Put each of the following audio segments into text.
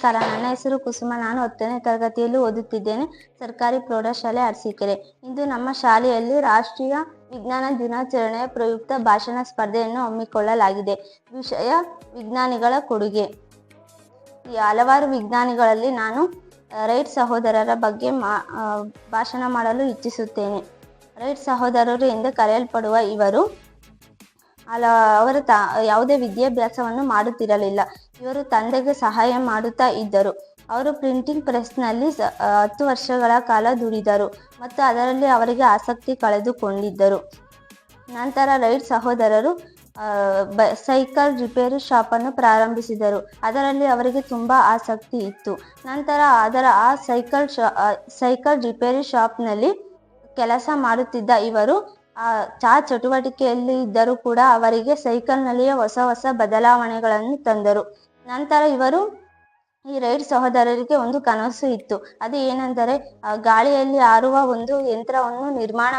ನಮಸ್ಕಾರ. ನನ್ನ ಹೆಸರು ಕುಸುಮ. ನಾನು 10ನೇ ತರಗತಿಯಲ್ಲಿ ಓದುತ್ತಿದ್ದೇನೆ. ಸರ್ಕಾರಿ ಪ್ರೌಢಶಾಲೆ ಅರಸೀಕೆರೆ. ಇಂದು ನಮ್ಮ ಶಾಲೆಯಲ್ಲಿ ರಾಷ್ಟ್ರೀಯ ವಿಜ್ಞಾನ ದಿನಾಚರಣೆಯ ಪ್ರಯುಕ್ತ ಭಾಷಣ ಸ್ಪರ್ಧೆಯನ್ನು ಹಮ್ಮಿಕೊಳ್ಳಲಾಗಿದೆ. ವಿಷಯ ವಿಜ್ಞಾನಿಗಳ ಕೊಡುಗೆ. ಈ ಹಲವಾರು ವಿಜ್ಞಾನಿಗಳಲ್ಲಿ ನಾನು ರೈಟ್ ಸಹೋದರರ ಬಗ್ಗೆ ಭಾಷಣ ಮಾಡಲು ಇಚ್ಛಿಸುತ್ತೇನೆ. ರೈಟ್ ಸಹೋದರರು ಎಂದು ಕರೆಯಲ್ಪಡುವ ಇವರು ಅವರು ಯಾವುದೇ ವಿದ್ಯಾಭ್ಯಾಸವನ್ನು ಮಾಡುತ್ತಿರಲಿಲ್ಲ. ಇವರು ತಂದೆಗೆ ಸಹಾಯ ಮಾಡುತ್ತಾ ಇದ್ದರು. ಅವರು ಪ್ರಿಂಟಿಂಗ್ ಪ್ರೆಸ್ನಲ್ಲಿ 10 ವರ್ಷಗಳ ಕಾಲ ದುಡಿದರು ಮತ್ತು ಅದರಲ್ಲಿ ಅವರಿಗೆ ಆಸಕ್ತಿ ಕಳೆದುಕೊಂಡಿದ್ದರು. ನಂತರ ರೈಟ್ ಸಹೋದರರು ಸೈಕಲ್ ರಿಪೇರಿ ಶಾಪನ್ನು ಪ್ರಾರಂಭಿಸಿದರು. ಅದರಲ್ಲಿ ಅವರಿಗೆ ತುಂಬ ಆಸಕ್ತಿ ಇತ್ತು. ನಂತರ ಆ ಸೈಕಲ್ ರಿಪೇರಿ ಶಾಪ್ನಲ್ಲಿ ಕೆಲಸ ಮಾಡುತ್ತಿದ್ದ ಇವರು ಆ ಚಟುವಟಿಕೆಯಲ್ಲಿ ಇದ್ದರೂ ಕೂಡ ಅವರಿಗೆ ಸೈಕಲ್ನಲ್ಲಿಯೇ ಹೊಸ ಬದಲಾವಣೆಗಳನ್ನು ತಂದರು. ನಂತರ ಈ ರೈಟ್ ಸಹೋದರರಿಗೆ ಒಂದು ಕನಸು ಇತ್ತು. ಅದು ಏನೆಂದರೆ ಗಾಳಿಯಲ್ಲಿ ಹಾರುವ ಒಂದು ಯಂತ್ರವನ್ನು ನಿರ್ಮಾಣ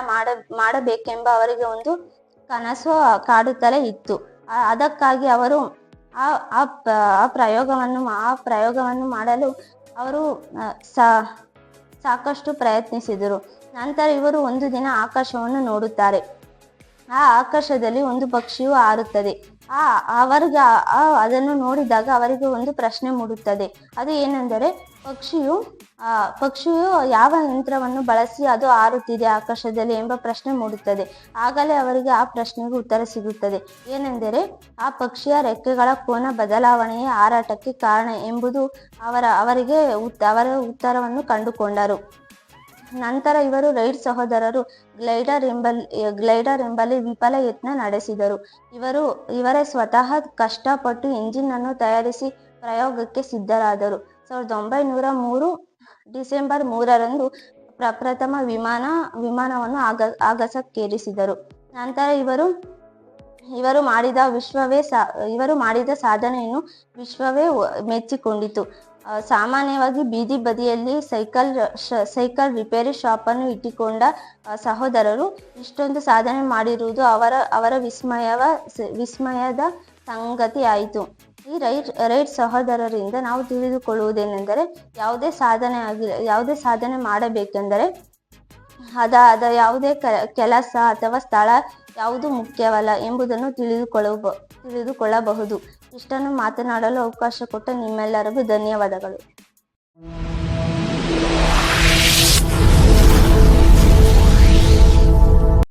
ಮಾಡಬೇಕೆಂಬ ಅವರಿಗೆ ಒಂದು ಕನಸು ಕಾಡುತ್ತಲೇ ಇತ್ತು. ಅದಕ್ಕಾಗಿ ಅವರು ಆ ಪ್ರಯೋಗವನ್ನು ಮಾಡಲು ಅವರು ಸಾಕಷ್ಟು ಪ್ರಯತ್ನಿಸಿದರು. ನಂತರ ಇವರು ಒಂದು ದಿನ ಆಕಾಶವನ್ನು ನೋಡುತ್ತಾರೆ. ಆ ಆಕಾಶದಲ್ಲಿ ಒಂದು ಪಕ್ಷಿಯು ಹಾರುತ್ತದೆ. ಅದನ್ನು ನೋಡಿದಾಗ ಅವರಿಗೆ ಒಂದು ಪ್ರಶ್ನೆ ಮೂಡುತ್ತದೆ. ಅದು ಏನೆಂದರೆ ಪಕ್ಷಿಯು ಯಾವ ಯಂತ್ರವನ್ನು ಬಳಸಿ ಅದು ಹಾರುತ್ತಿದೆ ಆಕಾಶದಲ್ಲಿ ಎಂಬ ಪ್ರಶ್ನೆ ಮೂಡುತ್ತದೆ. ಆಗಲೇ ಅವರಿಗೆ ಆ ಪ್ರಶ್ನೆಗೆ ಉತ್ತರ ಸಿಗುತ್ತದೆ. ಏನೆಂದರೆ ಆ ಪಕ್ಷಿಯ ರೆಕ್ಕೆಗಳ ಕೋನ ಬದಲಾವಣೆಯೇ ಹಾರಾಟಕ್ಕೆ ಕಾರಣ ಎಂಬುದು ಅವರ ಉತ್ತರವನ್ನು ಕಂಡುಕೊಂಡರು. ನಂತರ ಇವರು ರೈಟ್ ಸಹೋದರರು ಗ್ಲೈಡರ್ ಎಂಬಲ್ಲಿ ವಿಫಲ ಯತ್ನ ನಡೆಸಿದರು. ಇವರೇ ಸ್ವತಃ ಕಷ್ಟಪಟ್ಟು ಇಂಜಿನ್ ಅನ್ನು ತಯಾರಿಸಿ ಪ್ರಯೋಗಕ್ಕೆ ಸಿದ್ಧರಾದರು. 1903 ಡಿಸೆಂಬರ್ 3ರಂದು ಪ್ರಪ್ರಥಮ ವಿಮಾನವನ್ನು ಆಗಸಕ್ಕೇರಿಸಿದರು. ನಂತರ ಇವರು ಮಾಡಿದ ಸಾಧನೆಯನ್ನು ವಿಶ್ವವೇ ಮೆಚ್ಚಿಕೊಂಡಿತು. ಸಾಮಾನ್ಯವಾಗಿ ಬೀದಿ ಬದಿಯಲ್ಲಿ ಸೈಕಲ್ ರಿಪೇರಿ ಶಾಪನ್ನು ಇಟ್ಟುಕೊಂಡ ಸಹೋದರರು ಇಷ್ಟೊಂದು ಸಾಧನೆ ಮಾಡಿರುವುದು ಅವರ ವಿಸ್ಮಯದ ಸಂಗತಿ ಆಯಿತು. ಈ ರೈಟ್ ಸಹೋದರರಿಂದ ನಾವು ತಿಳಿದುಕೊಳ್ಳುವುದೇನೆಂದರೆ ಯಾವುದೇ ಸಾಧನೆ ಮಾಡಬೇಕೆಂದರೆ ಅದ ಯಾವುದೇ ಕೆಲಸ ಅಥವಾ ಸ್ಥಳ ಯಾವುದು ಮುಖ್ಯವಲ್ಲ ಎಂಬುದನ್ನು ತಿಳಿದುಕೊಳ್ಳಬಹುದು. ಇಷ್ಟನ್ನು ಮಾತನಾಡಲು ಅವಕಾಶ ಕೊಟ್ಟ ನಿಮ್ಮೆಲ್ಲರಿಗೂ ಧನ್ಯವಾದಗಳು.